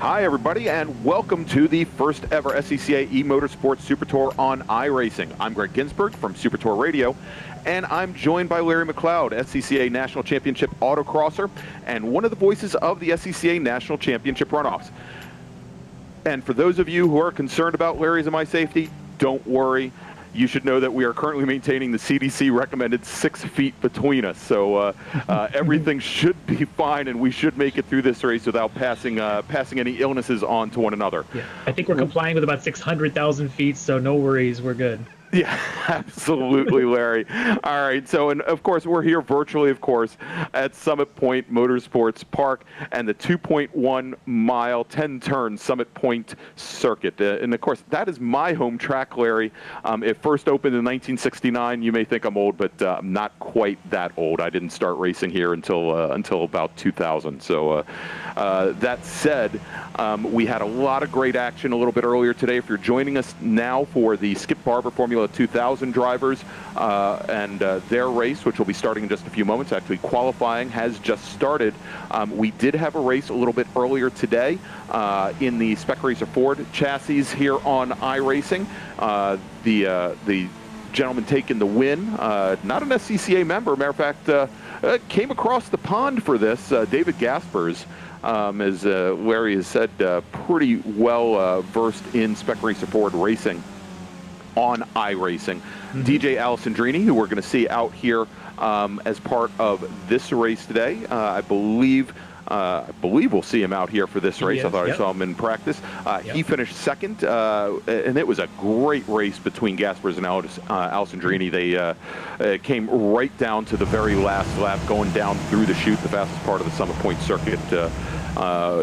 Hi, everybody, and welcome to the first ever SCCA eMotorsports Super Tour on iRacing. I'm Greg Ginsburg from Super Tour Radio, and I'm joined by Larry McLeod, SCCA National Championship Autocrosser, and one of the voices of the SCCA National Championship runoffs. And for those of you who are concerned about Larry's and my safety, don't worry. You should know that we are currently maintaining the CDC recommended 6 feet between us. So everything should be fine, and we should make it through this race without passing any illnesses on to one another. Yeah, I think we're complying with about 600,000 feet, so no worries, we're good. Yeah, absolutely, Larry. All right, so, and of course, we're here virtually, of course, at Summit Point Motorsports Park and the 2.1-mile, 10-turn Summit Point circuit. And, of course, that is my home track, Larry. It first opened in 1969. You may think I'm old, but I'm not quite that old. I didn't start racing here until about 2000. So that said, we had a lot of great action a little bit earlier today. If you're joining us now for the Skip Barber Formula 2000 drivers and their race, which will be starting in just a few moments. Actually, qualifying has just started. We did have a race a little bit earlier today in the Spec Racer Ford chassis here on iRacing. The gentleman taking the win, not an SCCA member, matter of fact, came across the pond for this, David Gaspers. As Larry has said, pretty well versed in Spec Racer Ford racing on iRacing. DJ Alessandrini, who we're going to see out here as part of this race today. I believe we'll see him out here for this race. I thought I saw him in practice. He finished second, and it was a great race between Gaspers and Alessandrini. They came right down to the very last lap, going down through the chute, the fastest part of the Summit Point circuit,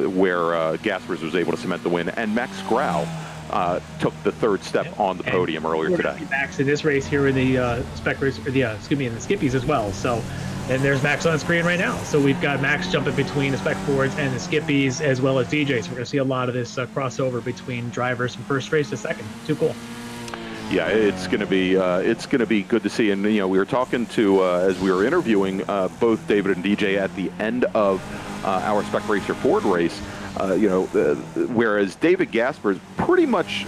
where Gaspers was able to cement the win. And Max Grau took the third step on the podium earlier today. Max in this race here in the Spec Race, in the Skippies as well. So, and there's Max on the screen right now. So we've got Max jumping between the Spec Fords and the Skippies, as well as DJs. We're going to see a lot of this crossover between drivers from first race to second. Too cool. Yeah, it's going to be good to see. And we were talking to as we were interviewing both David and DJ at the end of our Spec Racer Ford race. Whereas David Gaspers pretty much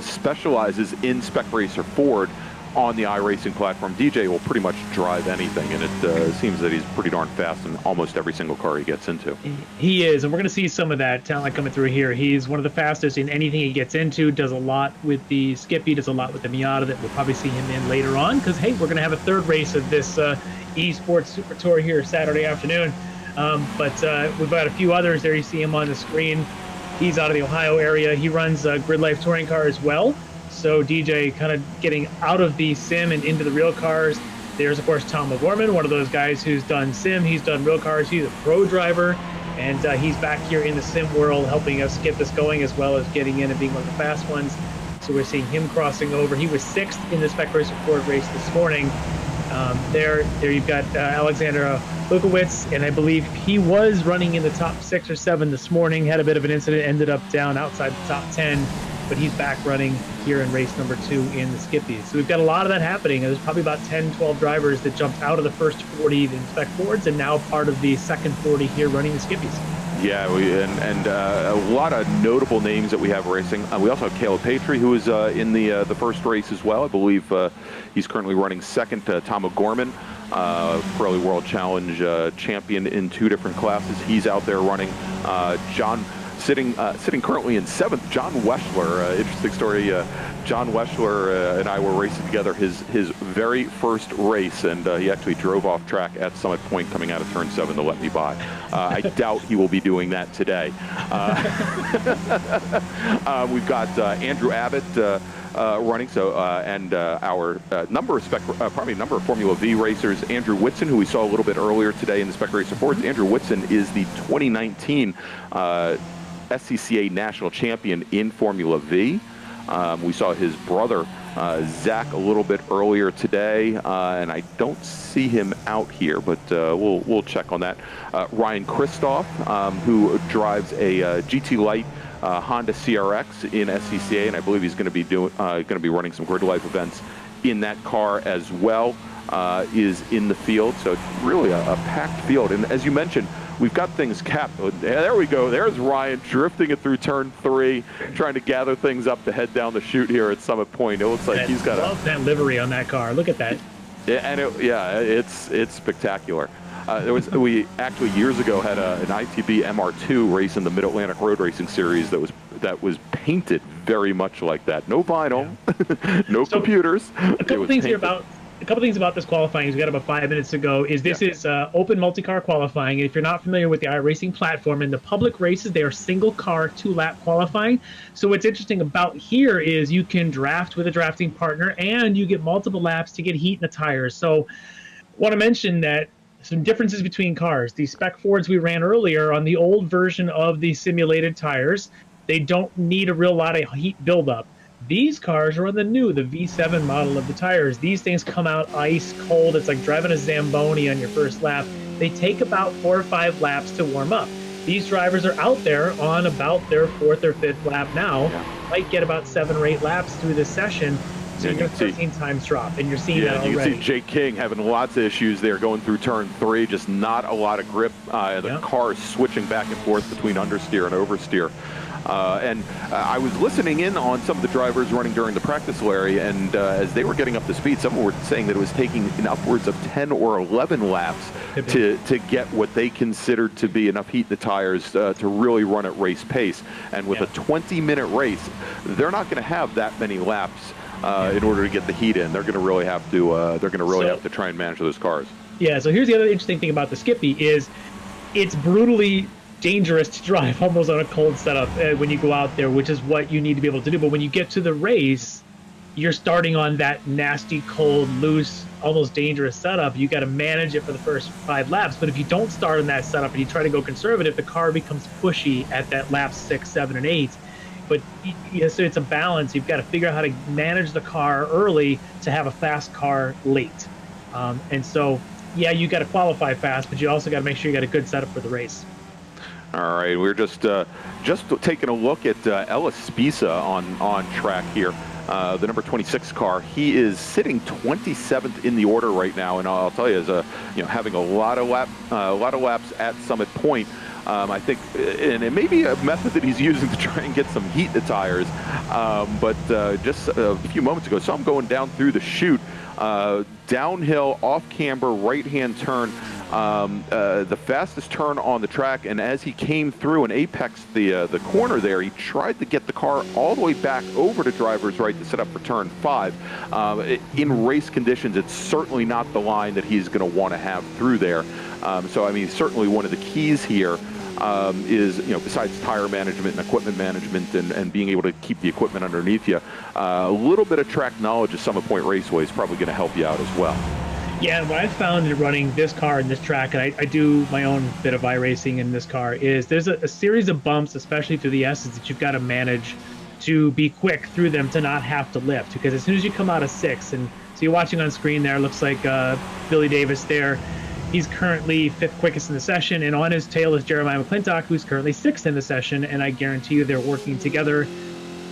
specializes in Spec Racer Ford on the iRacing platform. DJ will pretty much drive anything, and it seems that he's pretty darn fast in almost every single car he gets into. He is, and we're going to see some of that talent coming through here. He's one of the fastest in anything he gets into, does a lot with the Skippy, does a lot with the Miata that we'll probably see him in later on, because, hey, we're going to have a third race of this eSports Super Tour here Saturday afternoon. But we've got a few others there. You see him on the screen. He's out of the Ohio area. He runs a Grid Life touring car as well. So DJ kind of getting out of the sim and into the real cars. There's, of course, Tom O'Gorman, one of those guys who's done sim. He's done real cars. He's a pro driver. And he's back here in the sim world helping us get this going, as well as getting in and being one of the fast ones. So we're seeing him crossing over. He was 6th in the Spec Racer Ford race this morning. There you've got Alexander Lukowitz, and I believe he was running in the top 6 or 7 this morning, had a bit of an incident, ended up down outside the top 10, but he's back running here in race number 2 in the Skippies. So we've got a lot of that happening. There's probably about 10, 12 drivers that jumped out of the first 40 in Spec Fords and now part of the second 40 here running the Skippies. Yeah, and a lot of notable names that we have racing. We also have Caleb Patry, who is in the first race as well. I believe he's currently running second. Tom O'Gorman, Pirelli World Challenge champion in 2 different classes. He's out there running. John, sitting currently in 7th, John Weschler. Interesting story. John Weschler and I were racing together his very first race, and he actually drove off track at Summit Point coming out of turn 7 to let me by. I doubt he will be doing that today. We've got Andrew Abbott running, and our number of Formula V racers. Andrew Whitson, who we saw a little bit earlier today in the Spec Racer Fords. Andrew Whitson is the 2019 SCCA National Champion in Formula V. We saw his brother, Zach, a little bit earlier today, and I don't see him out here, but we'll check on that. Ryan Kristoff, who drives a GT Light Honda CRX in SCCA, and I believe he's going to be running some Grid Life events in that car as well, is in the field. So it's really a packed field, and as you mentioned, we've got things capped. There we go. There's Ryan drifting it through turn 3, trying to gather things up to head down the chute here at Summit Point. It looks like he's got that livery on that car. Look at that. Yeah, and it's spectacular. We actually years ago had an ITB MR2 race in the Mid Atlantic Road Racing Series that was painted very much like that. No vinyl, no computers. A couple things about this qualifying. We've got about 5 minutes to go. This is open multi-car qualifying. And if you're not familiar with the iRacing platform, in the public races, they are single car 2-lap qualifying. So what's interesting about here is you can draft with a drafting partner, and you get multiple laps to get heat in the tires. So want to mention that some differences between cars. The spec Fords we ran earlier on the old version of the simulated tires, they don't need a real lot of heat buildup. These cars are on the new, the V7 model of the tires. These things come out ice cold. It's like driving a Zamboni on your first lap. They take about 4 or 5 laps to warm up. These drivers are out there on about their 4th or 5th lap now. Might get about 7 or 8 laps through this session. So you're going to 13 times drop, and you're seeing that already. You can see Jake King having lots of issues there going through turn 3, just not a lot of grip. The car is switching back and forth between understeer and oversteer. And I was listening in on some of the drivers running during the practice, Larry, and as they were getting up to speed, some were saying that it was taking upwards of 10 or 11 laps to get what they considered to be enough heat in the tires to really run at race pace. And with a 20-minute race, they're not going to have that many laps in order to get the heat in. They're going to really have to. Have to try and manage those cars. Yeah. So here's the other interesting thing about the Skippy is it's brutally dangerous to drive almost on a cold setup when you go out there, which is what you need to be able to do. But when you get to the race, you're starting on that nasty, cold, loose, almost dangerous setup. You got to manage it for the first 5 laps. But if you don't start on that setup and you try to go conservative, the car becomes pushy at that lap 6, 7, and 8. But so it's a balance. You've got to figure out how to manage the car early to have a fast car late. And so, you got to qualify fast, but you also got to make sure you got a good setup for the race. All right, we're just taking a look at Ellis Spisa on track here, the number 26 car. He is sitting 27th in the order right now, and I'll tell you, is having a lot of laps at Summit Point. I think, and it may be a method that he's using to try and get some heat in the tires. But just a few moments ago, saw him going down through the chute, downhill, off camber, right-hand turn. The fastest turn on the track, and as he came through and apexed the corner there, he tried to get the car all the way back over to driver's right to set up for turn 5. In race conditions, it's certainly not the line that he's going to want to have through there. So, I mean, certainly one of the keys here is, besides tire management and equipment management and being able to keep the equipment underneath you, a little bit of track knowledge of Summit Point Raceway is probably going to help you out as well. Yeah, what I found in running this car and this track, and I do my own bit of iRacing in this car, is there's a series of bumps, especially through the S's, that you've got to manage to be quick through them to not have to lift. Because as soon as you come out of 6, and so you're watching on screen there, looks like Billy Davis there. He's currently 5th quickest in the session, and on his tail is Jeremiah McClintock, who's currently 6th in the session, and I guarantee you they're working together.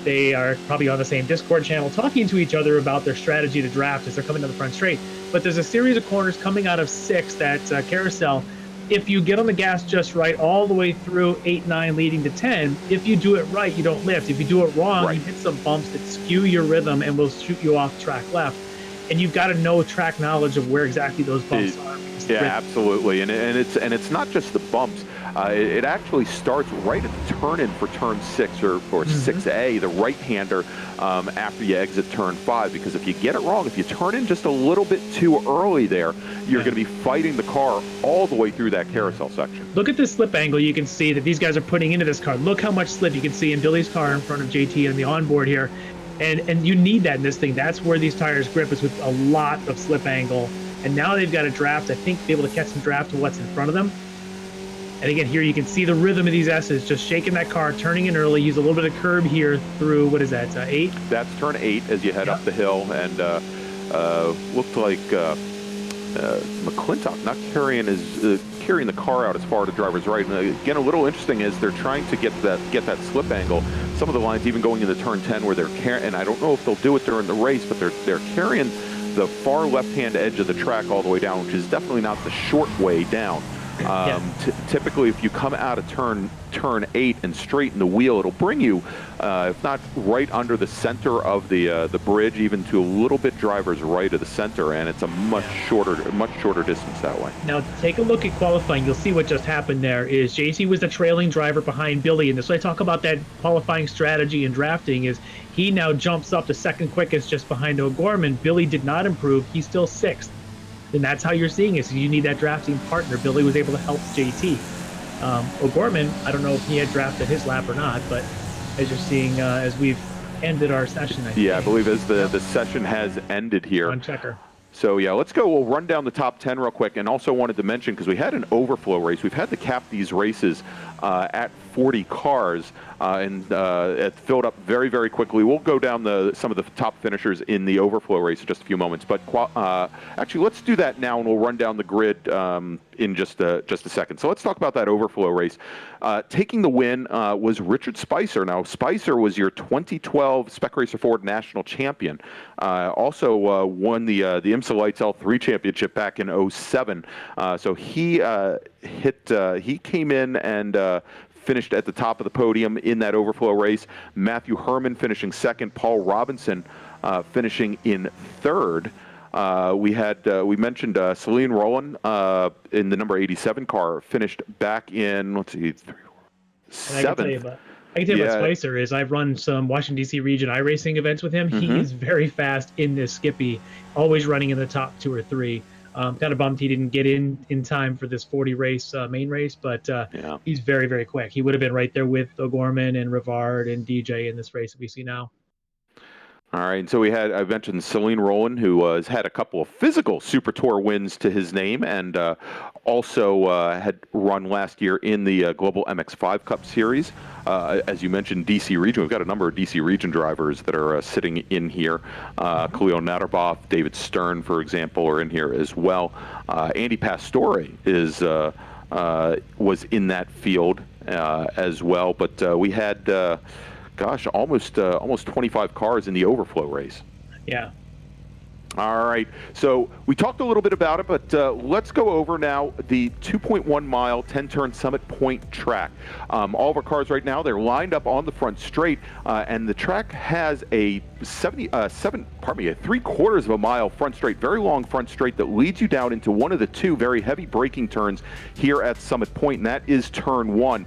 They are probably on the same Discord channel talking to each other about their strategy to draft as they're coming to the front straight. But there's a series of corners coming out of 6, that carousel. If you get on the gas just right all the way through 8, 9, leading to 10, if you do it right, you don't lift. If you do it wrong, you hit some bumps that skew your rhythm and will shoot you off track left. And you've got to know track knowledge of where exactly those bumps are. Yeah, absolutely. And it's not just the bumps. It actually starts right at the turn-in for turn 6 or 6A, the right-hander, after you exit turn 5. Because if you get it wrong, if you turn in just a little bit too early there, you're going to be fighting the car all the way through that carousel section. Look at this slip angle you can see that these guys are putting into this car. Look how much slip you can see in Billy's car in front of JT on the onboard here. And you need that in this thing. That's where these tires grip, is with a lot of slip angle. And now they've got a draft, I think, to be able to catch some draft to what's in front of them. And again, here you can see the rhythm of these S's, just shaking that car, turning in early, use a little bit of curb here through, what is that, 8? That's turn 8 as you head up the hill, and looked like McClintock not carrying the car out as far to driver's right. And again, a little interesting is they're trying to get that slip angle. Some of the lines even going into turn 10 where they're carrying, and I don't know if they'll do it during the race, but they're carrying the far left-hand edge of the track all the way down, which is definitely not the short way down. Typically, if you come out of turn 8 and straighten the wheel, it'll bring you, if not right under the center of the bridge, even to a little bit driver's right of the center, and it's a much shorter distance that way. Now, take a look at qualifying. You'll see what just happened there is JC was the trailing driver behind Billy, and this way I talk about that qualifying strategy and drafting is he now jumps up to second quickest just behind O'Gorman. Billy did not improve. He's still 6th. And that's how you're seeing it. So you need that drafting partner. Billy was able to help JT. O'Gorman, I don't know if he had drafted his lap or not, but as you're seeing, as we've ended our session, I believe as the session has ended here. On checker. So yeah, let's go. We'll run down the top 10 real quick, and also wanted to mention, because we had an overflow race. We've had to cap these races at 40 cars, and it filled up very, very quickly. We'll go down some of the top finishers in the overflow race in just a few moments. But actually, let's do that now, and we'll run down the grid in just a second. So let's talk about that overflow race. Taking the win was Richard Spicer. Now, Spicer was your 2012 Spec Racer Ford National Champion. Also won the IMSA Lights L3 Championship back in 07. So he came in and finished at the top of the podium in that overflow race. Matthew Herman finishing second. Paul Robinson finishing in third. We mentioned Celine Rowland in the number 87 car, finished back in, let's see, 7th. I can tell you about Spicer is I've run some Washington, D.C. region iRacing events with him. He is very fast in this Skippy, always running in the top 2 or 3. Kind of bummed he didn't get in time for this 40 race main race, but he's very, very quick. He would have been right there with O'Gorman and Rivard and DJ in this race that we see now. All right, so I mentioned Celine Rowland, who has had a couple of physical Super Tour wins to his name, and also had run last year in the Global MX5 Cup Series. As you mentioned, DC Region. We've got a number of DC Region drivers that are sitting in here. Khalil Natterboff, David Stern, for example, are in here as well. Andy Pastore was in that field as well, but we had... almost 25 cars in the overflow race. Yeah. All right, so we talked a little bit about it, but let's go over now the 2.1 mile 10-turn Summit Point track. All of our cars right now, they're lined up on the front straight, and the track has a 3/4 of a mile front straight, very long front straight that leads you down into one of the 2 very heavy braking turns here at Summit Point, and that is turn 1.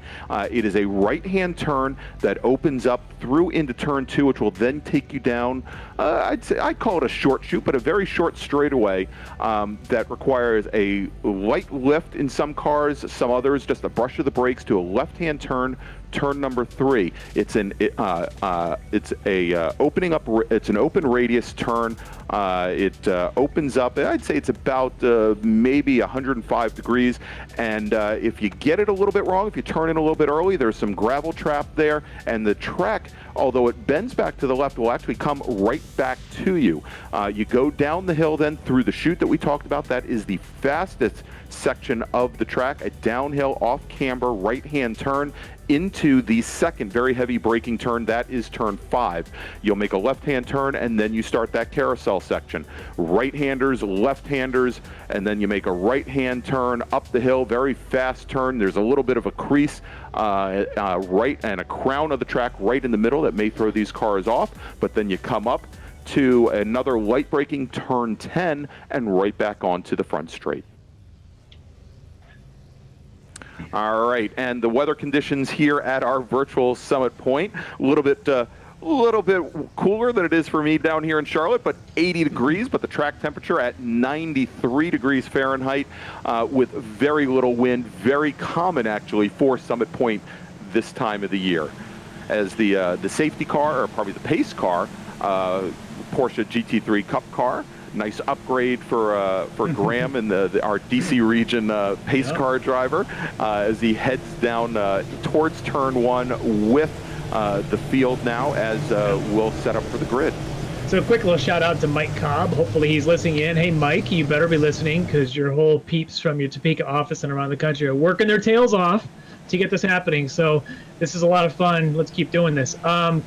It is a right-hand turn that opens up through into turn 2, which will then take you down, I'd call it a short chute, but a very short straightaway that requires a light lift in some cars, some others just a brush of the brakes to a left-hand turn, turn number 3. It's an opening up. It's an open radius turn. It opens up. I'd say it's about maybe 105 degrees. And if you get it a little bit wrong, if you turn in a little bit early, there's some gravel trap there, and the track, although it bends back to the left, will actually come right back to you. You go down the hill then through the chute that we talked about. That is the fastest section of the track, a downhill off-camber right-hand turn into the second very heavy braking turn. That is turn 5. You'll make a left-hand turn, and then you start that carousel section. Right-handers, left-handers, and then you make a right-hand turn up the hill, very fast turn. There's a little bit of a crease right and a crown of the track right in the middle that may throw these cars off, but then you come up to another light braking turn 10 and right back onto the front straight. All right, and the weather conditions here at our virtual Summit Point, a little bit cooler than it is for me down here in Charlotte, but 80 degrees, but the track temperature at 93 degrees Fahrenheit with very little wind, very common actually for Summit Point this time of the year. As the safety car, or probably the pace car, Porsche GT3 Cup car, nice upgrade for Graham and our DC region pace car driver as he heads down towards turn 1 with the field now as we'll set up for the grid. So a quick little shout out to Mike Cobb. Hopefully he's listening in. Hey Mike, you better be listening because your whole peeps from your Topeka office and around the country are working their tails off to get this happening. So this is a lot of fun. Let's keep doing this.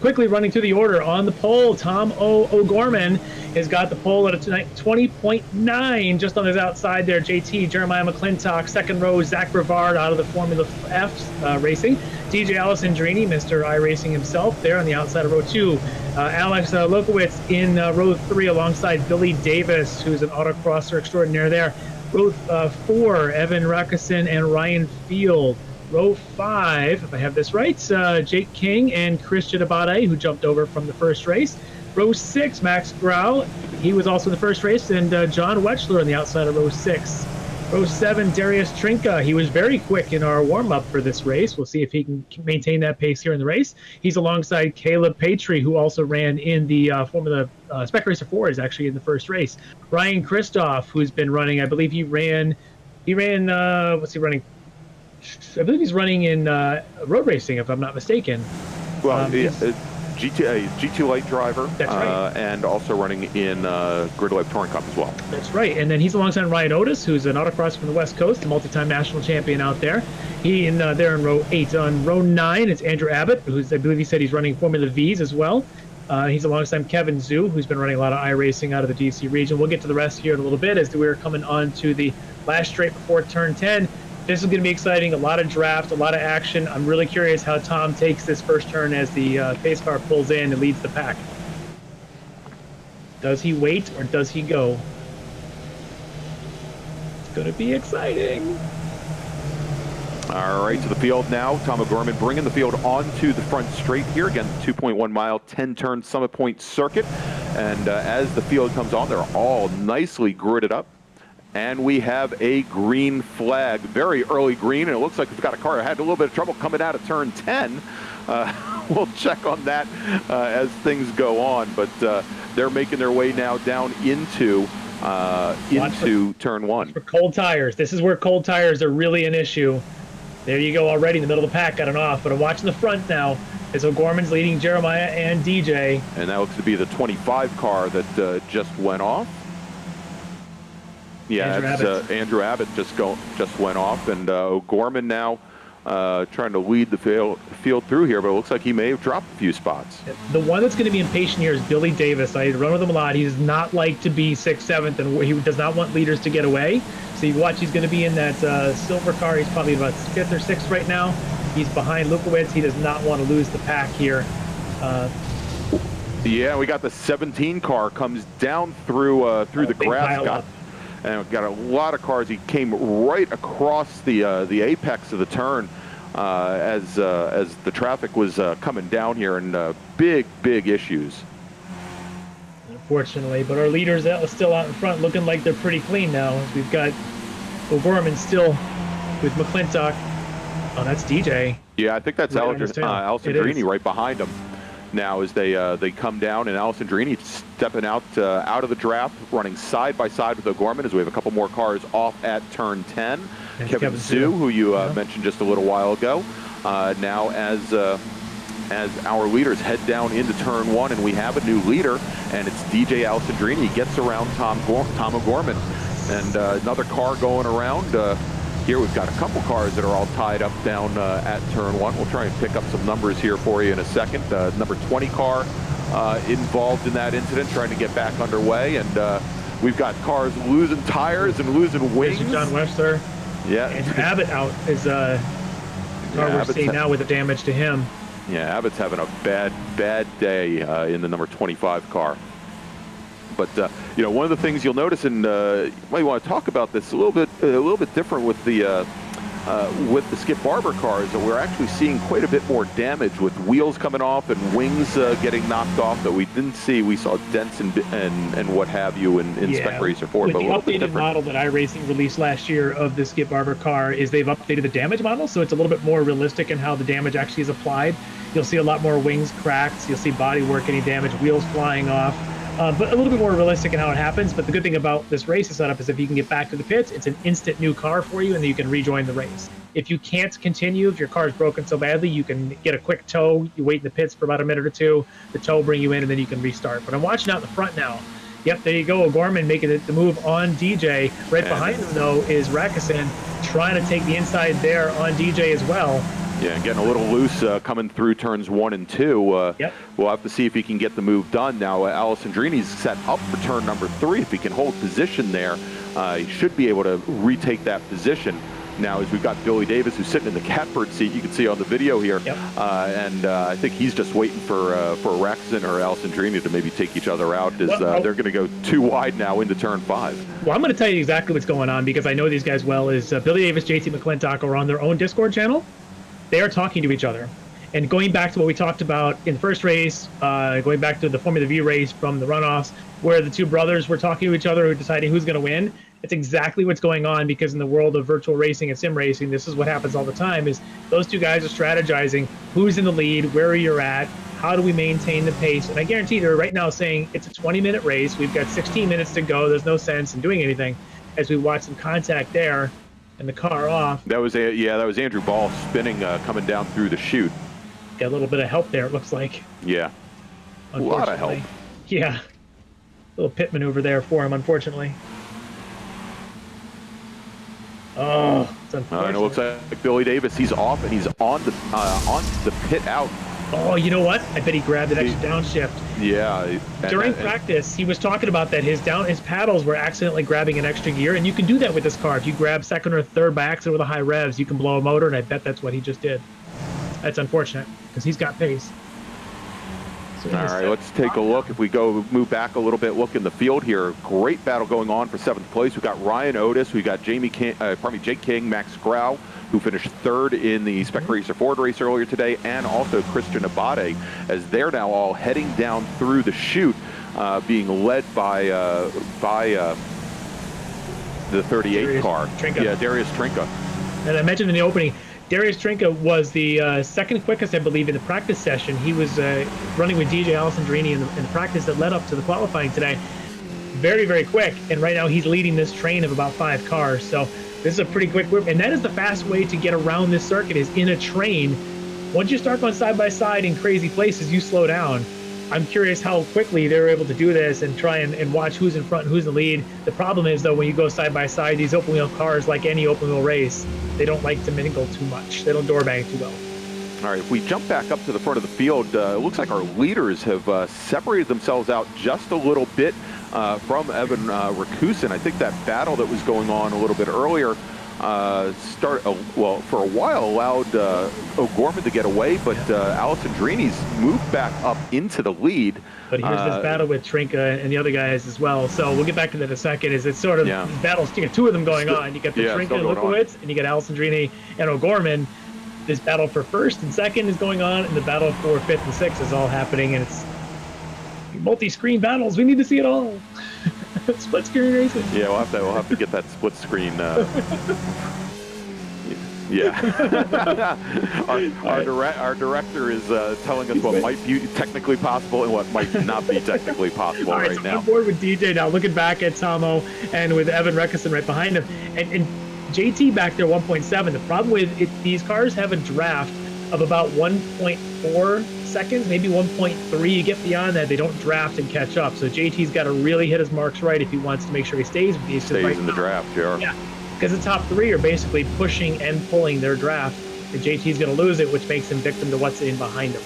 Quickly running through the order on the pole, Tom O'Gorman has got the pole at a 20.9, just on his outside there. JT, Jeremiah McClintock, second row, Zach Brevard out of the Formula F Racing. DJ Alessandrini, Mr. iRacing himself, there on the outside of row 2. Alex Lokowitz in row 3 alongside Billy Davis, who's an autocrosser extraordinaire there. Row 4, Evan Rackison and Ryan Field. Row 5, if I have this right, Jake King and Christian Abate, who jumped over from the first race. Row 6, Max Grau, he was also in the first race, and John Wetchler on the outside of row 6. Row 7, Darius Trinka. He was very quick in our warm-up for this race. We'll see if he can maintain that pace here in the race. He's alongside Caleb Patry, who also ran in the Formula Spec Racer 4, is actually in the first race. Ryan Christoph, who's been running, I believe he ran, what's he running? I believe he's running in road racing, if I'm not mistaken. Well, GT Light driver. That's right. And also running in Grid Life Touring Cup as well. That's right. And then he's alongside Ryan Otis, who's an autocross from the West Coast, a multi-time national champion out there. He in there in row 8. On row 9, it's Andrew Abbott, who's, I believe he said he's running Formula V's as well. He's alongside Kevin Zhu, who's been running a lot of iRacing out of the DC region. We'll get to the rest here in a little bit as we're coming on to the last straight before turn 10. This is going to be exciting. A lot of draft, a lot of action. I'm really curious how Tom takes this first turn as the pace car pulls in and leads the pack. Does he wait or does he go? It's going to be exciting. All right, to the field now. Tom O'Gorman bringing the field onto the front straight here. Again, 2.1 mile, 10-turn Summit Point circuit. And as the field comes on, they're all nicely gridded up. And we have a green flag, very early green, and it looks like we've got a car that had a little bit of trouble coming out of turn 10. We'll check on that as things go on, but they're making their way now down into turn 1. For cold tires. This is where cold tires are really an issue. There you go already in the middle of the pack, got it off, but I'm watching the front now as O'Gorman's leading Jeremiah and DJ. And that looks to be the 25 car that just went off. Yeah, Andrew Abbott just went off, and O'Gorman now trying to lead the field through here, but it looks like he may have dropped a few spots. The one that's going to be impatient here is Billy Davis. I run with him a lot. He does not like to be 6th, 7th, and he does not want leaders to get away. So you watch, he's going to be in that silver car. He's probably about 5th or 6th right now. He's behind Lukowitz. He does not want to lose the pack here. Yeah, we got the 17 car comes down through the grass cut. And we've got a lot of cars. He came right across the apex of the turn as the traffic was coming down here, and big issues. Unfortunately, but our leaders still out in front, looking like they're pretty clean now. We've got O'Gorman still with McClintock. Oh, that's DJ. Yeah, I think that's Alessandrini right behind him now as they come down, and Alessandrini stepping out of the draft, running side by side with O'Gorman as we have a couple more cars off at turn 10. Kevin Zhu, who you mentioned just a little while ago, now as our leaders head down into turn 1, and we have a new leader, and it's DJ Alessandrini. He gets around Tom O'Gorman, and another car going around. Here we've got a couple cars that are all tied up down at turn 1. We'll try and pick up some numbers here for you in a second. Number 20 car involved in that incident, trying to get back underway, and we've got cars losing tires and losing wings. John Webster. Yeah. And Abbott out is car we're seeing now with the damage to him. Yeah, Abbott's having a bad day in the number 25 car. But one of the things you'll notice, and you might want to talk about this a little bit different with the Skip Barber cars, that we're actually seeing quite a bit more damage with wheels coming off and wings getting knocked off that we didn't see. We saw dents and what have you in Spec Racer 4. With but the updated model that iRacing released last year of the Skip Barber car is they've updated the damage model, so it's a little bit more realistic in how the damage actually is applied. You'll see a lot more wings cracked. You'll see bodywork getting damaged, wheels flying off. But a little bit more realistic in how it happens. But the good thing about this race setup is if you can get back to the pits, it's an instant new car for you, and then you can rejoin the race. If you can't continue, if your car is broken so badly, you can get a quick tow. You wait in the pits for about a minute or two. The tow will bring you in, and then you can restart. But I'm watching out in the front now. Yep, there you go. O'Gorman making the move on DJ. Right behind him, though, is Rakusin trying to take the inside there on DJ as well. Yeah, getting a little loose coming through turns 1 and 2. Yep. We'll have to see if he can get the move done. Now, Alessandrini's set up for turn number 3. If he can hold position there, he should be able to retake that position. Now, as we've got Billy Davis, who's sitting in the catbird seat, you can see on the video here, yep. And I think he's just waiting for Rakusin or Alessandrini to maybe take each other out, as they're going to go too wide now into turn 5. Well, I'm going to tell you exactly what's going on because I know these guys well. Is Billy Davis, JT McClintock are on their own Discord channel. They are talking to each other. And going back to what we talked about in the first race, going back to the Formula V race from the runoffs, where the two brothers were talking to each other, deciding who's going to win. It's exactly what's going on, because in the world of virtual racing and sim racing, this is what happens all the time, is those two guys are strategizing who's in the lead, where you're at, how do we maintain the pace. And I guarantee they're right now saying it's a 20-minute race. We've got 16 minutes to go. There's no sense in doing anything, as we watch some contact there and the car off. That was Andrew Ball spinning coming down through the chute. Got a little bit of help there, it looks like. Yeah, a lot of help. Yeah, a little pit maneuver there for him, unfortunately. Oh, it's unfortunate. And it looks like Billy Davis, he's off and he's on the pit out. Oh, you know what? I bet he grabbed an extra downshift. Yeah. During practice, he was talking about that his paddles were accidentally grabbing an extra gear, and you can do that with this car. If you grab second or third by accident with a high revs, you can blow a motor, and I bet that's what he just did. That's unfortunate, because he's got pace. So all right, let's take a look. If we move back a little bit, look in the field here. Great battle going on for 7th place. We've got Ryan Otis, we've got Jake King, Max Grau, who finished 3rd in the Spec Racer Ford race earlier today, and also Christian Abate, as they're now all heading down through the chute, being led by the 38 car. Trinka. Yeah, Darius Trinka. And I mentioned in the opening, Darius Trinka was the second quickest, I believe, in the practice session. He was running with DJ Alessandrini in the practice that led up to the qualifying today. Very, very quick. And right now he's leading this train of about 5 cars. So this is a pretty quick whip. And that is the fast way to get around this circuit, is in a train. Once you start going side by side in crazy places, you slow down. I'm curious how quickly they were able to do this and try and watch who's in front and who's in the lead. The problem is, though, when you go side by side, these open wheel cars, like any open wheel race, they don't like to mingle too much. They don't door bang too well. All right, if we jump back up to the front of the field, it looks like our leaders have separated themselves out just a little bit from Evan Rakusin. I think that battle that was going on a little bit earlier for a while allowed O'Gorman to get away, but Alessandrini's moved back up into the lead. But here's this battle with Trinka and the other guys as well. So we'll get back to that in a second. It's sort of battles, you got 2 of them going on. You got the Trinka and Lukowicz, and you got Alessandrini and O'Gorman. This battle for 1st and 2nd is going on, and the battle for 5th and 6th is all happening, and it's multi-screen battles. We need to see it all. Split screen racing. Yeah, we'll have to get that split screen. Yeah. Our director is telling us what might be technically possible and what might not be technically possible right now. I'm on board with DJ now, looking back at Tomo and with Evan Rakusin right behind him. And JT back there, 1.7. The problem with it, these cars have a draft of about 1.4 seconds, maybe 1.3. You get beyond that, they don't draft and catch up. So JT's got to really hit his marks right if he wants to make sure he stays with these. Stays in the draft, sure. Yeah, because the top 3 are basically pushing and pulling their draft. And JT's going to lose it, which makes him victim to what's in behind him.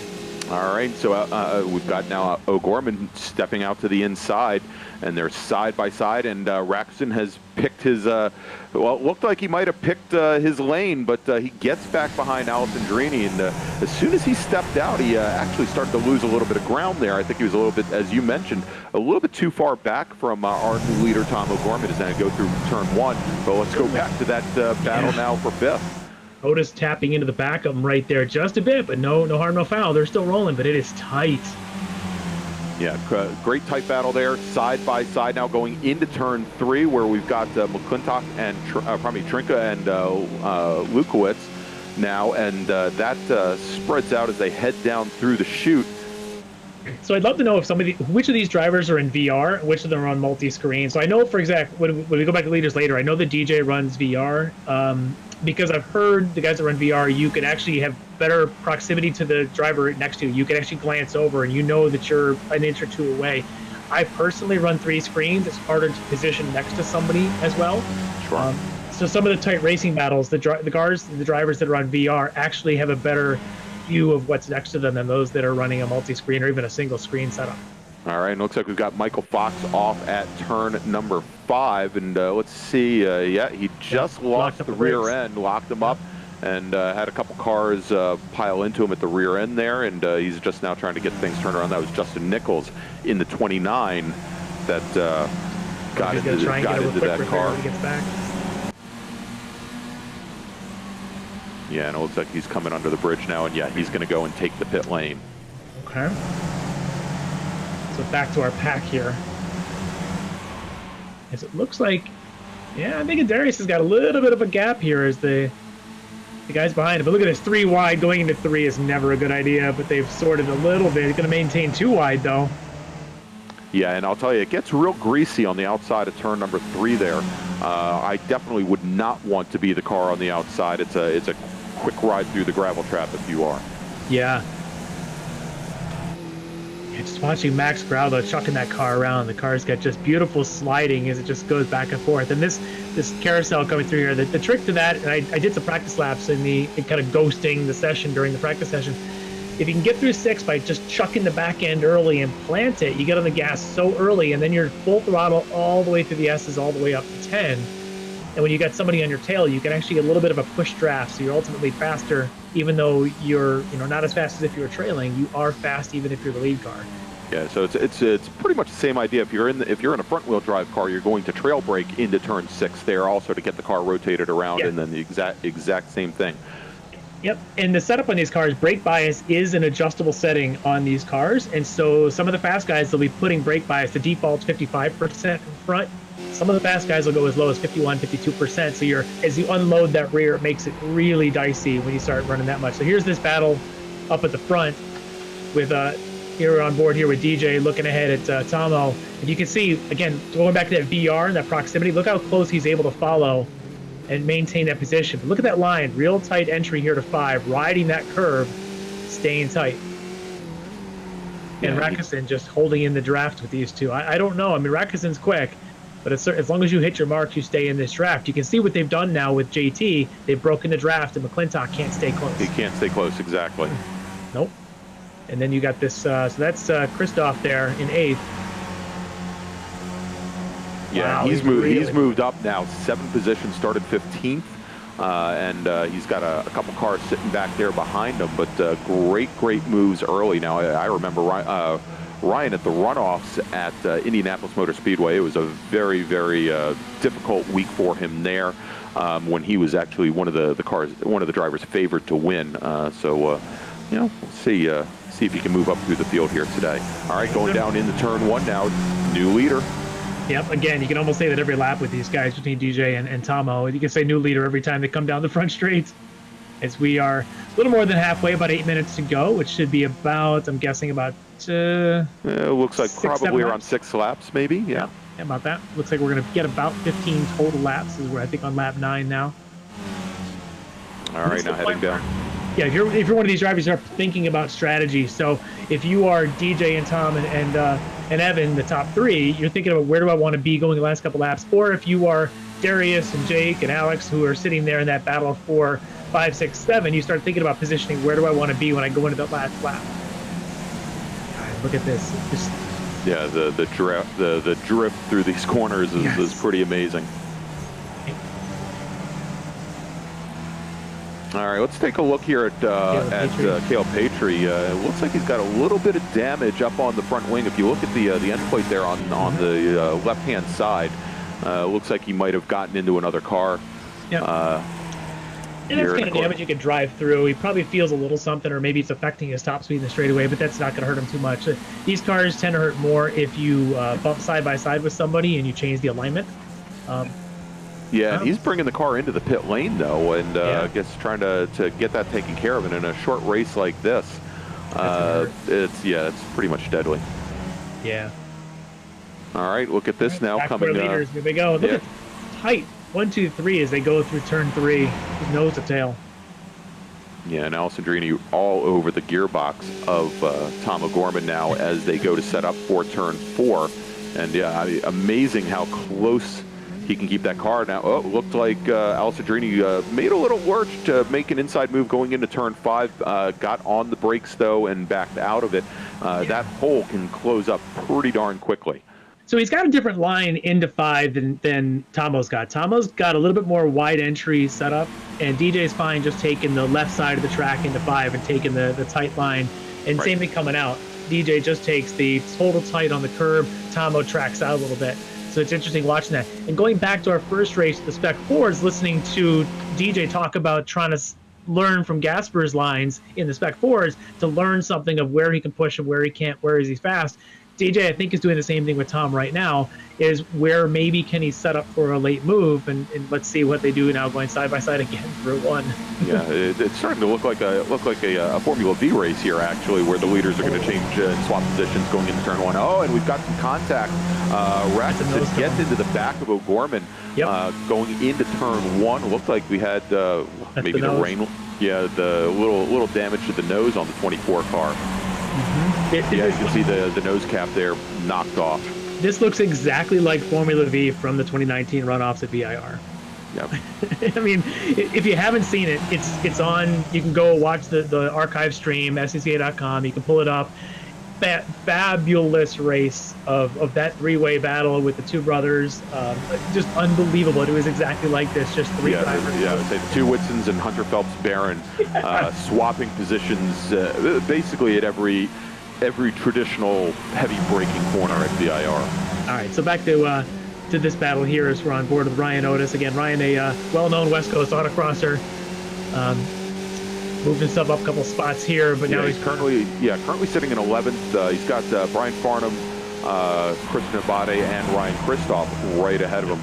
All right, so we've got now O'Gorman stepping out to the inside, and they're side by side, and Rakusin has picked his, it looked like he might have picked his lane, but he gets back behind Alessandrini, and as soon as he stepped out, he actually started to lose a little bit of ground there. I think he was a little bit, as you mentioned, a little bit too far back from our new leader, Tom O'Gorman, as they go through turn 1. But let's go back to that battle now for 5th. Otis tapping into the back of him right there just a bit, but no harm, no foul. They're still rolling, but it is tight. Yeah, great tight battle there, side by side now going into turn 3, where we've got McClintock and Trinka and Lukowicz now, and that spreads out as they head down through the chute. So I'd love to know if which of these drivers are in VR, and which of them are on multi-screen. So I know, for example, when we go back to leaders later, I know the DJ runs VR. Because I've heard the guys that run VR, you can actually have better proximity to the driver next to you. You can actually glance over, and you know that you're an inch or 2 away. I personally run 3 screens. It's harder to position next to somebody as well. Sure. So some of the tight racing battles, the drivers that are on VR actually have a better view of what's next to them than those that are running a multi-screen or even a single screen setup. All right, and looks like we've got Michael Fox off at turn number 5, and let's see, yeah, he just lost the rear end, locked him up, and had a couple cars pile into him at the rear end there, and he's just now trying to get things turned around. That was Justin Nichols in the 29 that got into that car. When he gets back. Yeah, and it looks like he's coming under the bridge now, and yeah, he's going to go and take the pit lane. Okay. So back to our pack here. As it looks like, yeah, I think Darius has got a little bit of a gap here as the guys behind him. But look at this, 3 wide. Going into 3 is never a good idea, but they've sorted a little bit. Going to maintain 2 wide, though. Yeah, and I'll tell you, it gets real greasy on the outside of turn number 3 there. I definitely would not want to be the car on the outside. It's a quick ride through the gravel trap if you are. Yeah. Just watching Max Graudo chucking that car around. The car's got just beautiful sliding as it just goes back and forth. And this carousel coming through here, the trick to that, and I did some practice laps in kind of ghosting the session during the practice session. If you can get through 6 by just chucking the back end early and plant it, you get on the gas so early, and then you're full throttle all the way through the S's all the way up to 10. And when you got somebody on your tail, you can actually get a little bit of a push draft, so you're ultimately faster, even though you're not as fast as if you were trailing. You are fast even if you're the lead car. Yeah, so it's pretty much the same idea. If you're in a front wheel drive car, you're going to trail brake into turn 6 there also to get the car rotated around, and then the exact same thing. Yep, and the setup on these cars, brake bias is an adjustable setting on these cars, and so some of the fast guys, they'll be putting brake bias, the default's 55% in front. Some of the fast guys will go as low as 51, 52%, so as you unload that rear, it makes it really dicey when you start running that much. So here's this battle up at the front with here on board here with DJ looking ahead at Tomo, and you can see, again, going back to that VR and that proximity, look how close he's able to follow and maintain that position. But look at that line, real tight entry here to 5, riding that curve, staying tight. And Rakusen just holding in the draft with these two. I don't know. I mean, Rakusen's quick, but as long as you hit your marks, you stay in this draft. You can see what they've done now with JT. They've broken the draft, and McClintock can't stay close. He can't stay close, exactly. Nope. And then you got this, so that's Christoph there in 8th. Yeah, wow, he's moved up now 7 positions, started 15th, and he's got a couple cars sitting back there behind him, but great moves early. Now, I remember Ryan at the runoffs at Indianapolis Motor Speedway. It was a very, very difficult week for him there when he was actually one of the drivers favored to win. So, we'll see if he can move up through the field here today. All right, going down into turn 1 now, new leader. Yep, again, you can almost say that every lap with these guys between DJ and Tomo. You can say new leader every time they come down the front straight. As we are a little more than halfway, about 8 minutes to go, which should be about, I'm guessing, about it looks like probably around 6 laps, maybe. Yeah, about that. Looks like we're going to get about 15 total laps. We're, I think, on lap 9 now. All right, now heading down. Yeah, if you're one of these drivers, you start thinking about strategy. So if you are DJ and Tom and Evan, the top 3, you're thinking about where do I want to be going the last couple laps. Or if you are Darius and Jake and Alex, who are sitting there in that battle of 4, 5, 6, 7, you start thinking about positioning. Where do I want to be when I go into that last lap? God, look at this. Yeah, the drift through these corners is pretty amazing. All right, let's take a look here at Cale Patry. It looks like he's got a little bit of damage up on the front wing. If you look at the end plate there on the left-hand side, looks like he might have gotten into another car. Yeah. And that's kind of damage you could drive through. He probably feels a little something, or maybe it's affecting his top speed in the straightaway, but that's not going to hurt him too much. These cars tend to hurt more if you bump side by side with somebody and you change the alignment. Yeah, and he's bringing the car into the pit lane, though, and I guess trying to get that taken care of. And in a short race like this, it's pretty much deadly. Yeah. All right, look at this now coming. Leaders, here they go. Look at tight 1, 2, 3 as they go through turn 3, nose to tail. Yeah, and Alessandrini all over the gearbox of Tom O'Gorman now as they go to set up for turn 4. And yeah, I mean, amazing how close he can keep that car. Now, oh, looked like Alessandrini made a little lurch to make an inside move going into turn 5. Got on the brakes, though, and backed out of it. That hole can close up pretty darn quickly. So he's got a different line into 5 than Tomo's got. Tomo's got a little bit more wide entry setup, and DJ's fine just taking the left side of the track into 5 and taking the tight line. And Right. same thing coming out. DJ just takes the total tight on the curb. Tomo tracks out a little bit. So it's interesting watching that. And going back to our first race, the Spec 4s, listening to DJ talk about trying to learn from Gasper's lines in the Spec 4s to learn something of where he can push and where he can't, where is he fast. DJ, I think, is doing the same thing with Tom right now, is where maybe can he set up for a late move, and let's see what they do now going side by side again for 1. Yeah, it's starting to look like a Formula V race here, actually, where the leaders are going to change and swap positions going into turn 1. Oh, and we've got some contact. Rackson gets into the back of O'Gorman going into turn 1. Looked like we had maybe the rain. Yeah, the little damage to the nose on the 24 car. Yeah, you can see the nose cap there knocked off. This looks exactly like Formula V from the 2019 runoffs at VIR. Yep. I mean, if you haven't seen it, it's on. You can go watch the archive stream, SCCA.com. You can pull it up. Fabulous race of that 3-way battle with the 2 brothers. Just unbelievable. It was exactly like this, just 3 drivers. Yeah, I would say the 2 Whitsons and Hunter Phelps Barron swapping positions basically at every traditional heavy braking corner at VIR. All right, so back to this battle here as we're on board with Ryan Otis. Again, Ryan, a well-known West Coast autocrosser. Moved himself up a couple spots here, but now he's currently sitting in 11th. He's got Brian Farnham, Christian Abate, and Ryan Kristoff right ahead of him.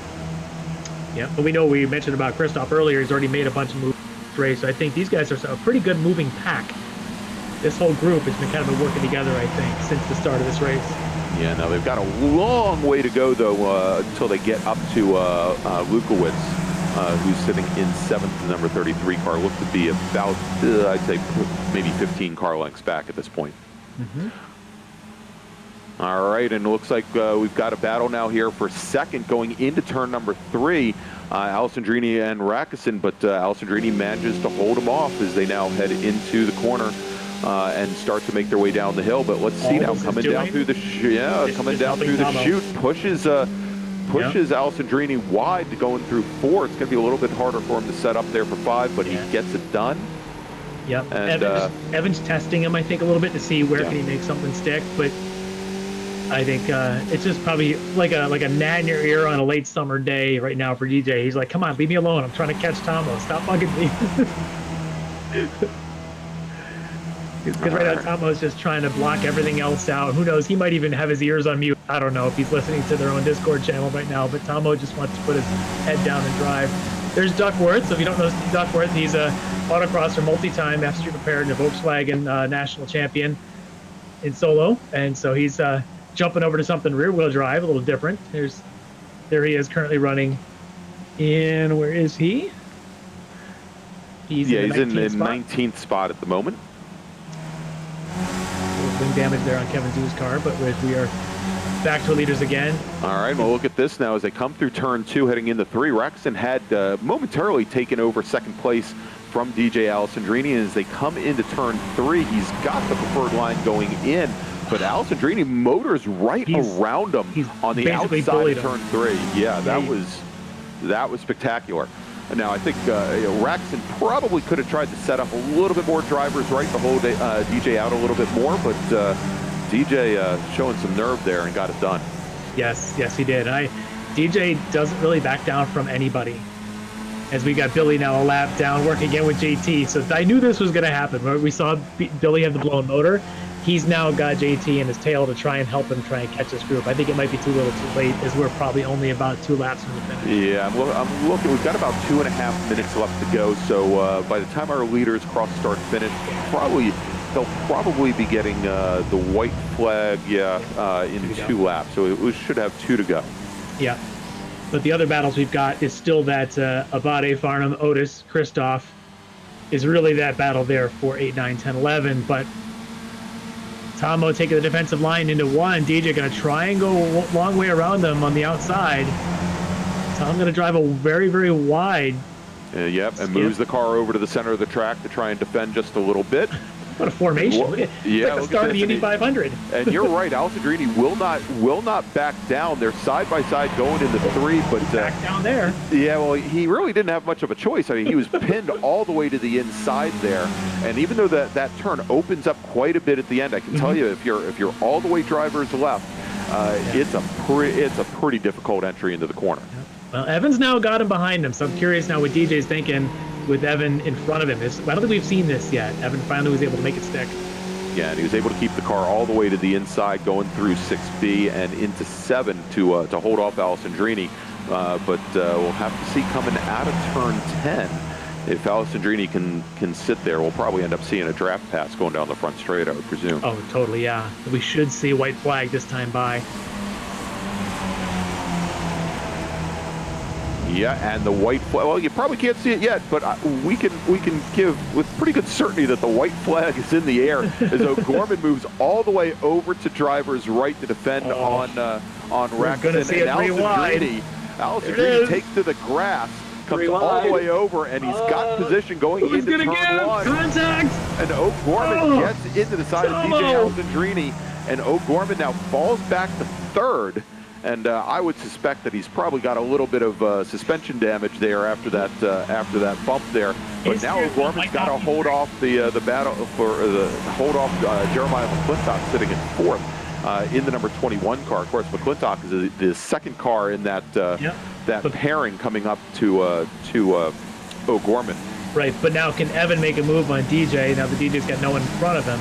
Yeah, but we mentioned about Kristoff earlier. He's already made a bunch of moves this race. So I think these guys are a pretty good moving pack. This whole group has been kind of working together, I think, since the start of this race. Yeah, now they've got a long way to go, though, until they get up to Lukowitz. Who's sitting in 7th, the number 33 car. Looks to be about, I'd say, maybe 15 car lengths back at this point. All right, and it looks like we've got a battle now here for 2nd going into turn number 3. Alessandrini and Rackison, but Alessandrini manages to hold him off as they now head into the corner and start to make their way down the hill. But let's see now, coming down through the chute, pushes Alessandrini wide to going through 4. It's going to be a little bit harder for him to set up there for 5, but he gets it done. Yep. And Evans testing him, I think, a little bit to see where can he make something stick. But I think it's just probably like a gnat in your ear on a late summer day right now for DJ. He's like, come on, leave me alone. I'm trying to catch Tomo. Stop bugging me. Because right now Tomo's just trying to block everything else out. Who knows? He might even have his ears on mute. I don't know if he's listening to their own Discord channel right now, but Tomo just wants to put his head down and drive. There's Duckworth. So if you don't know Steve Duckworth, he's a autocrosser, multi-time F-Street prepared and a Volkswagen national champion in solo. And so he's jumping over to something rear-wheel drive, a little different. There he is currently running in, where is he? He's in the 19th spot at the moment. Wing damage there on Kevin Zhu's car, but we are back to leaders again. All right, well, look at this now as they come through turn 2, heading into 3. Rackson had momentarily taken over 2nd place from DJ Alessandrini, and as they come into turn 3, he's got the preferred line going in, but Alessandrini motors right around him on the outside of turn 3. Yeah, that was spectacular. Now, I think Rackson probably could have tried to set up a little bit more drivers right to hold DJ out a little bit more, but DJ showing some nerve there and got it done. Yes, he did. DJ doesn't really back down from anybody. As we got Billy now a lap down, working again with JT. So I knew this was going to happen. We saw Billy have the blown motor. He's now got JT in his tail to try and help him try and catch this group. I think it might be too little too late, as we're probably only about 2 laps from the finish. Yeah, I'm looking. We've got about 2.5 minutes left to go. So by the time our leaders cross start finish, they'll probably be getting the white flag, in 2 laps. So we should have 2 to go. Yeah. But the other battles we've got is still that Abate, Farnham, Otis, Kristoff, is really that battle there for 8, 9, 10, 11. But Tomo taking the defensive line into one. DJ going to try and go a long way around them on the outside. Tom going to drive a very, very wide. Yep, and moves the car over to the center of the track to try and defend just a little bit. What a formation! Look at, yeah, like the start of the Indy 500. And you're right, Alessandrini will not back down. They're side by side going into 3, but back down there. Yeah, well, he really didn't have much of a choice. I mean, he was pinned all the way to the inside there, and even though that turn opens up quite a bit at the end, I can tell you if you're all the way driver's left, it's a pretty difficult entry into the corner. Well, Evan's now got him behind him, so I'm curious now what DJ's thinking with Evan in front of him. I don't think we've seen this yet. Evan finally was able to make it stick. Yeah, and he was able to keep the car all the way to the inside, going through 6B and into 7 to hold off Alessandrini. But we'll have to see coming out of turn 10 if Alessandrini can sit there. We'll probably end up seeing a draft pass going down the front straight, I would presume. Oh, totally, yeah. We should see a white flag this time by. Yeah, and the white flag, well, you probably can't see it yet, but we can give with pretty good certainty that the white flag is in the air as O'Gorman moves all the way over to driver's right to defend on Rexon. We're going to see it three wide. Alessandrini takes to the grass, comes all the way over, and he's got position going into turn 1. Contact! And O'Gorman gets into the side of DJ Alessandrini, and O'Gorman now falls back to 3rd. And I would suspect that he's probably got a little bit of suspension damage there after that bump there. But now O'Gorman's got to hold off the battle for Jeremiah McClintock sitting in 4th in the number 21 car. Of course, McClintock is the second car in that pairing coming up to O'Gorman. Right, but now can Evan make a move on DJ? Now the DJ's got no one in front of him.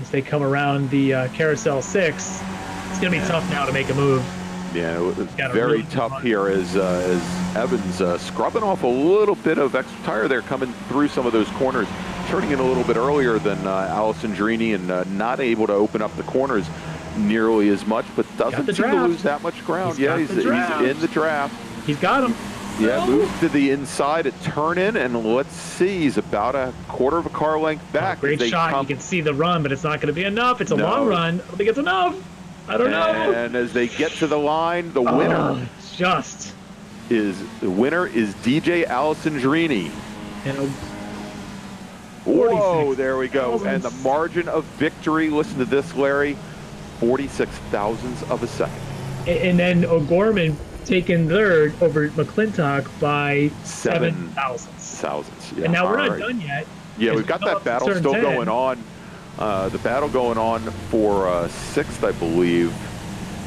As they come around the carousel 6, it's going to be tough now to make a move. Yeah, it's very tough here as Evans scrubbing off a little bit of extra tire there, coming through some of those corners, turning in a little bit earlier than Alessandrini, and not able to open up the corners nearly as much, but doesn't seem to lose that much ground. He's in the draft. He's got him. Yeah, moves to the inside at turn in, and let's see, he's about a quarter of a car length back. Great shot. You can see the run, but it's not going to be enough. It's a long run. I don't think it's enough. I don't know. And as they get to the line, the winner is DJ Alessandrini. Whoa, there we go. And the margin of victory, listen to this, Larry, 46 thousandths of a second. And then O'Gorman taking 3rd over McClintock by 7 thousandths. Yeah. And now we're not done yet. Yeah, we've got that battle still going on. The battle going on for 6th, I believe.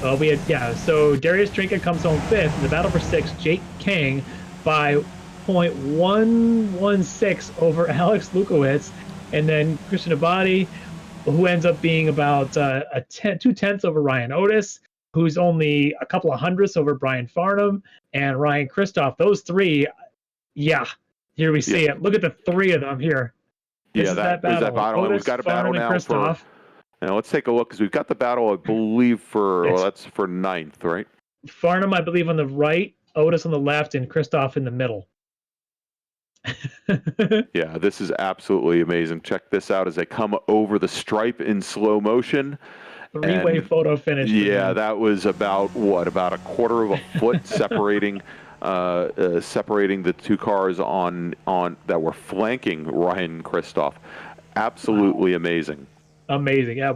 So Darius Trinka comes home 5th. In the battle for 6th, Jake King by 0.116 over Alex Lukowitz. And then Christian Abadi, who ends up being about 2/10 over Ryan Otis, who's only a couple of hundredths over Brian Farnham and Ryan Christoph. Those 3, here we see it. Look at the 3 of them here. This is that battle. Otis, we've got a battle now Christoph. Now let's take a look, because we've got the battle, I believe, that's for 9th, right? Farnham, I believe, on the right, Otis on the left, and Christoph in the middle. Yeah, this is absolutely amazing. Check this out as they come over the stripe in slow motion. 3-way photo finish. Yeah, that was about a quarter of a foot separating the 2 cars on that were flanking Ryan Christoph. Absolutely amazing. Amazing. Yeah,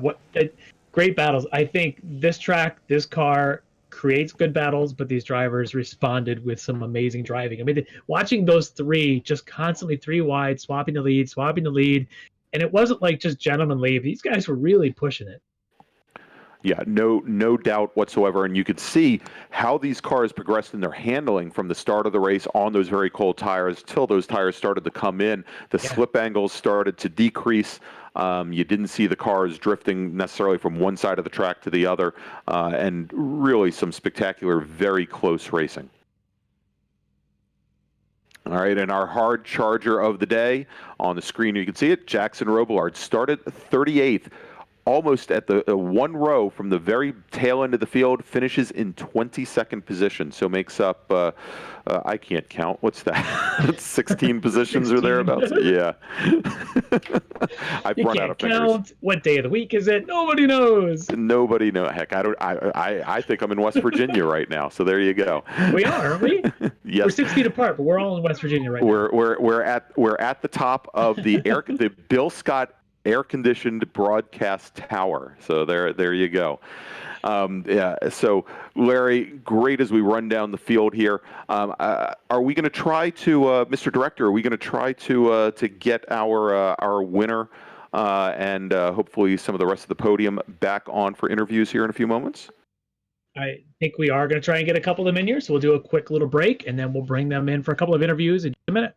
great battles. I think this car creates good battles, but these drivers responded with some amazing driving. I mean, watching those 3 just constantly 3 wide, swapping the lead, and it wasn't like just gentlemanly. These guys were really pushing it. Yeah, no doubt whatsoever. And you could see how these cars progressed in their handling from the start of the race on those very cold tires till those tires started to come in. The slip angles started to decrease. You didn't see the cars drifting necessarily from one side of the track to the other, and really some spectacular, very close racing. All right, and our hard charger of the day on the screen, you can see it. Jackson Robillard started 38th. almost at the one row from the very tail end of the field, finishes in 22nd position. So makes up, I can't count. What's that? 16 positions 16. or thereabouts? Yeah. I've You run out can't of fingers. count. What day of the week is it? Nobody knows. Nobody knows. Heck, I don't. I think I'm in West Virginia right now. So there you go. We are, aren't we? Yes. We're 6 feet apart, but we're all in West Virginia right now. We're at the top of the Bill Scott air-conditioned broadcast tower. So there you go. Yeah. So Larry, great as we run down the field here. Are we going to try to, Mr. Director? Are we going to try to get our winner and hopefully some of the rest of the podium back on for interviews here in a few moments? I think we are going to try and get a couple of them in here, so we'll do a quick little break, and then we'll bring them in for a couple of interviews in just a minute.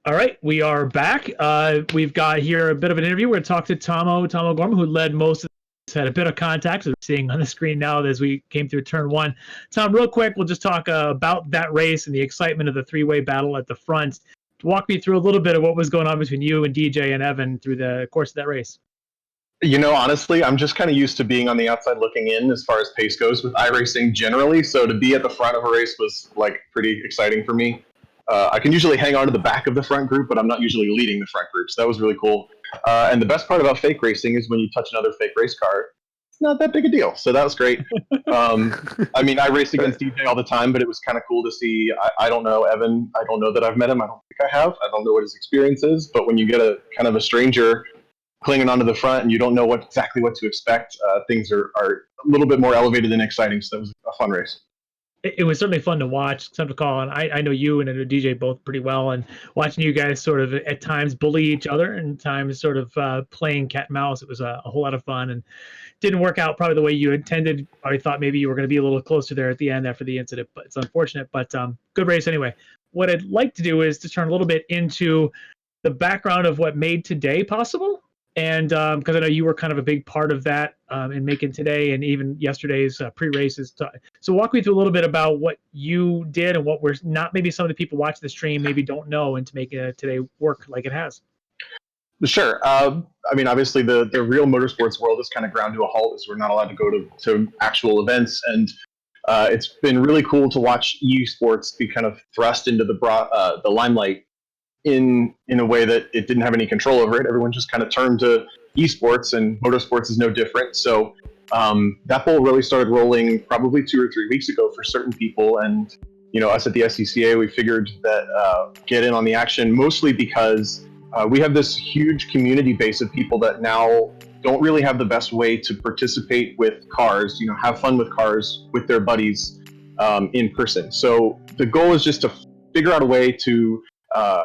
All right, we are back. We've got here a bit of an interview. We're going to talk to Tom O'Gorman, who led most of this, had a bit of contact, as we're seeing on the screen now as we came through turn one. Tom, real quick, we'll just talk about that race and the excitement of the three-way battle at the front. Walk me through a little bit of what was going on between you and DJ and Evan through the course of that race. You know, honestly, I'm just kind of used to being on the outside looking in as far as pace goes with iRacing generally. So to be at the front of a race was like pretty exciting for me. I can usually hang on to the back of the front group, but I'm not usually leading the front group. So that was really cool. And the best part about fake racing is when you touch another fake race car, it's not that big a deal. So that was great. I mean, I race against DJ all the time, but it was kind of cool to see. I don't know Evan. I don't know that I've met him. I don't think I have. I don't know what his experience is. But when you get a kind of a stranger clinging onto the front and you don't know exactly what to expect, things are a little bit more elevated and exciting. So that was a fun race. It was certainly fun to watch, some to call, and I know you and DJ both pretty well, and watching you guys sort of at times bully each other and times sort of playing cat and mouse, it was a whole lot of fun, and didn't work out probably the way you intended. I thought maybe you were going to be a little closer there at the end after the incident, but it's unfortunate, but good race anyway. What I'd like to do is to turn a little bit into the background of what made today possible. And because I know you were kind of a big part of that in making today and even yesterday's pre-races. So walk me through a little bit about what you did and what we're not, maybe some of the people watching the stream maybe don't know, and to make today work like it has. Sure. I mean, obviously the real motorsports world is kind of ground to a halt as we're not allowed to go to actual events. And it's been really cool to watch eSports be kind of thrust into the limelight in a way that it didn't have any control over it. Everyone just kind of turned to eSports, and motorsports is no different. So that ball really started rolling probably 2 or 3 weeks ago for certain people, and us at the SCCA, we figured that get in on the action, mostly because we have this huge community base of people that now don't really have the best way to participate with cars, have fun with cars with their buddies in person. So the goal is just to figure out a way to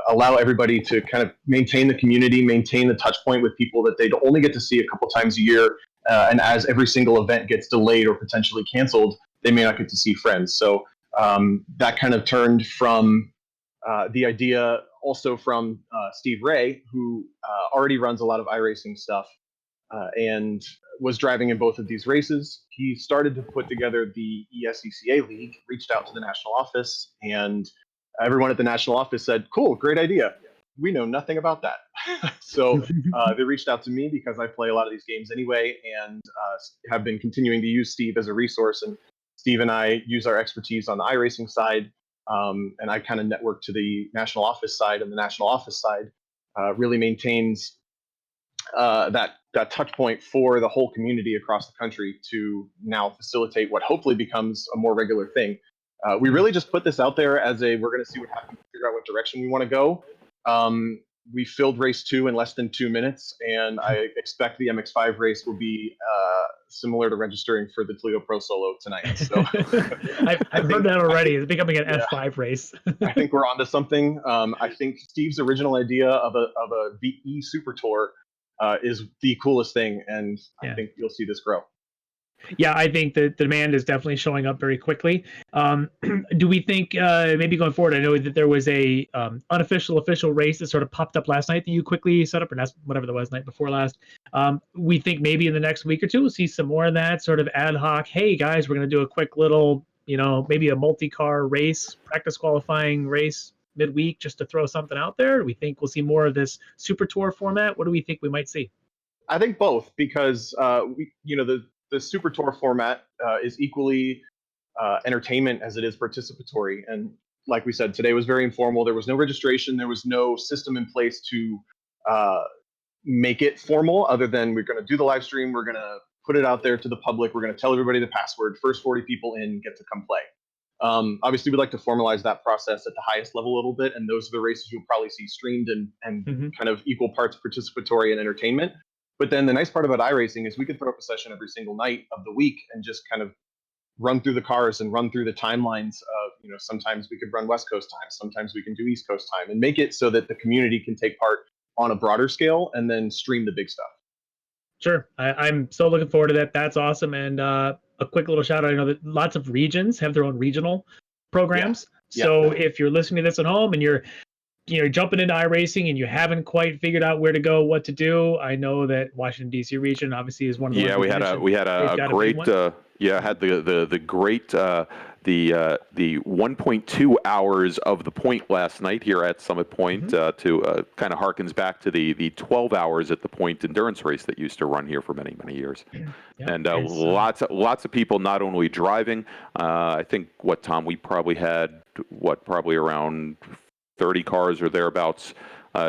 allow everybody to kind of maintain the community, maintain the touch point with people that they only get to see a couple times a year. And as every single event gets delayed or potentially canceled, they may not get to see friends. So that kind of turned from the idea also from Steve Ray, who already runs a lot of iRacing stuff and was driving in both of these races. He started to put together the eSCCA League, reached out to the national office, and everyone at the national office said, cool, great idea. We know nothing about that. So they reached out to me because I play a lot of these games anyway, and have been continuing to use Steve as a resource. And Steve and I use our expertise on the iRacing side, and I kind of network to the national office side, and the national office side really maintains that touch point for the whole community across the country to now facilitate what hopefully becomes a more regular thing. We really just put this out there as we're going to see what happens, figure out what direction we want to go. We filled race 2 in less than 2 minutes, and I expect the MX-5 race will be similar to registering for the Toledo Pro Solo tonight. So I've heard that already. It's becoming an F5 race. I think we're onto something. I think Steve's original idea of a VE Super Tour is the coolest thing, and I think you'll see this grow. Yeah, I think the demand is definitely showing up very quickly. Do we think maybe going forward? I know that there was a official race that sort of popped up last night that you quickly set up, or whatever that was, night before last. We think maybe in the next week or two we'll see some more of that sort of ad hoc. Hey guys, we're going to do a quick little, maybe a multi-car race, practice qualifying race midweek, just to throw something out there. Do we think we'll see more of this Super Tour format? What do we think we might see? I think both, because the Super Tour format is equally entertainment as it is participatory. And like we said, today was very informal. There was no registration. There was no system in place to make it formal, other than we're going to do the live stream. We're going to put it out there to the public. We're going to tell everybody the password. First 40 people in get to come play. Obviously, we'd like to formalize that process at the highest level a little bit. And those are the races you'll probably see streamed and kind of equal parts participatory and entertainment. But then the nice part about iRacing is we could throw up a session every single night of the week and just kind of run through the cars and run through the timelines of, sometimes we could run West Coast time, sometimes we can do East Coast time, and make it so that the community can take part on a broader scale and then stream the big stuff. Sure. I'm so looking forward to that. That's awesome. And a quick little shout out. I know that lots of regions have their own regional programs. Yeah. So if you're listening to this at home and you're jumping into iRacing and you haven't quite figured out where to go, what to do, I know that Washington D.C. region obviously is one of the we had a great had the great the 1.2 hours of the point last night here at Summit Point to kind of harkens back to the 12 hours at the point endurance race that used to run here for many years. And lots of people not only driving. I think Tom, we probably had probably around 30 cars or thereabouts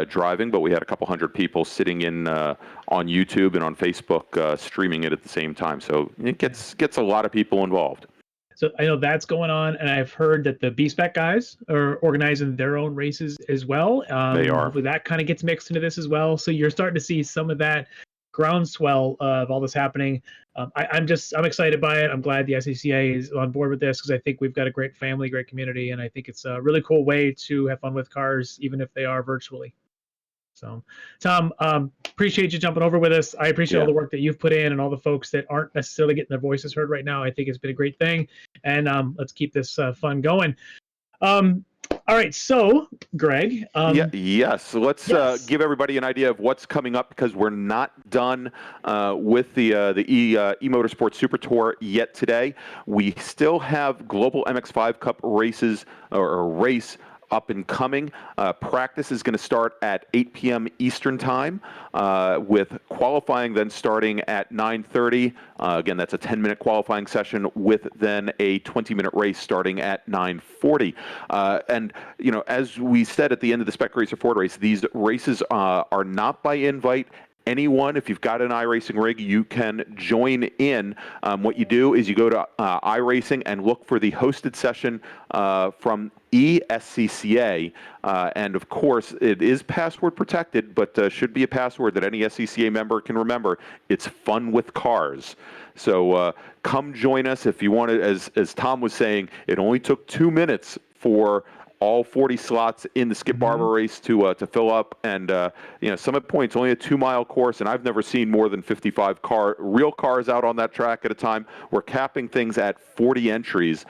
driving, but we had a couple hundred people sitting in on YouTube and on Facebook streaming it at the same time. So it gets a lot of people involved. So I know that's going on, and I've heard that the B-Spec guys are organizing their own races as well. They are. Hopefully that kind of gets mixed into this as well. So you're starting to see some of that groundswell of all this happening. I'm excited by it. I'm glad the SCCA is on board with this, because I think we've got a great family, great community, and I think it's a really cool way to have fun with cars, even if they are virtually. So, Tom, appreciate you jumping over with us. I appreciate all the work that you've put in and all the folks that aren't necessarily getting their voices heard right now. I think it's been a great thing, and let's keep this fun going. All right, so Greg. So let's give everybody an idea of what's coming up, because we're not done with the eMotorsports Super Tour yet today. We still have Global MX-5 Cup races or race up and coming. Practice is going to start at 8 p.m. Eastern Time, with qualifying then starting at 9:30. Again, that's a 10-minute qualifying session with then a 20-minute race starting at 9:40. And, you know, as we said at the end of the Spec Racer Ford race, these races are not by invite. Anyone, if you've got an iRacing rig, you can join in. What you do is you go to iRacing and look for the hosted session from eSCCA. And of course, it is password protected, but should be a password that any SCCA member can remember. It's Fun with Cars. So come join us if you want to. As Tom was saying, it only took 2 minutes for all 40 slots in the Skip Barber race to fill up, and you know, Summit Point's only a 2-mile course, and I've never seen more than 55 real cars out on that track at a time. We're capping things at 40 entries,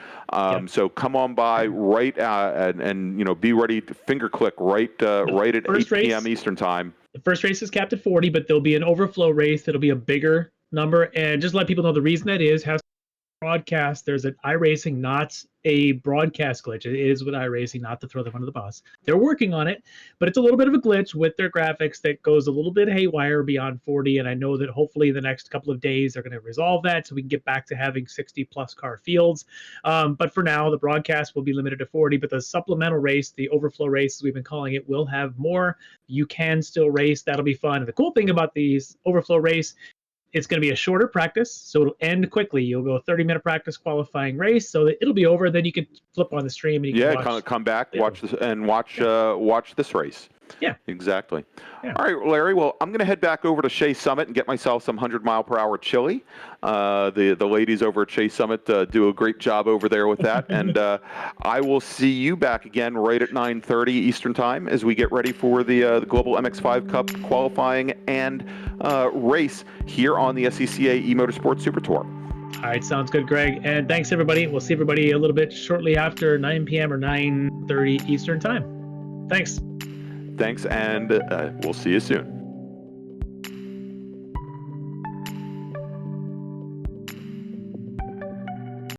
so come on by right and you know, be ready to finger click right at 8 p.m. Eastern Time. The first race is capped at 40, but there'll be an overflow race that'll be a bigger number, and just let people know the reason that has broadcast. There's an iRacing, not a broadcast glitch. It is with iRacing, not to throw them under the bus. They're working on it, but it's a little bit of a glitch with their graphics that goes a little bit haywire beyond 40. And I know that hopefully the next couple of days they're going to resolve that so we can get back to having 60-plus car fields. But for now, the broadcast will be limited to 40. But the supplemental race, the overflow race, as we've been calling it, will have more. You can still race. That'll be fun. And the cool thing about these overflow race, it's going to be a shorter practice, so it'll end quickly. You'll go a 30-minute practice qualifying race, so that it'll be over. Then you can flip on the stream and you can come back, watch this, and watch this race. Yeah, exactly. Yeah. All right, Larry. Well, I'm going to head back over to Shea Summit and get myself some 100-mile-per-hour chili. The ladies over at Shea Summit do a great job over there with that, and I will see you back again right at 9:30 Eastern Time as we get ready for the Global MX5 Cup qualifying and race here on the SCCA eMotorsports Super Tour. All right, sounds good, Greg. And thanks, everybody. We'll see everybody a little bit shortly after 9 p.m. or 9:30 Eastern Time. Thanks. Thanks, and we'll see you soon.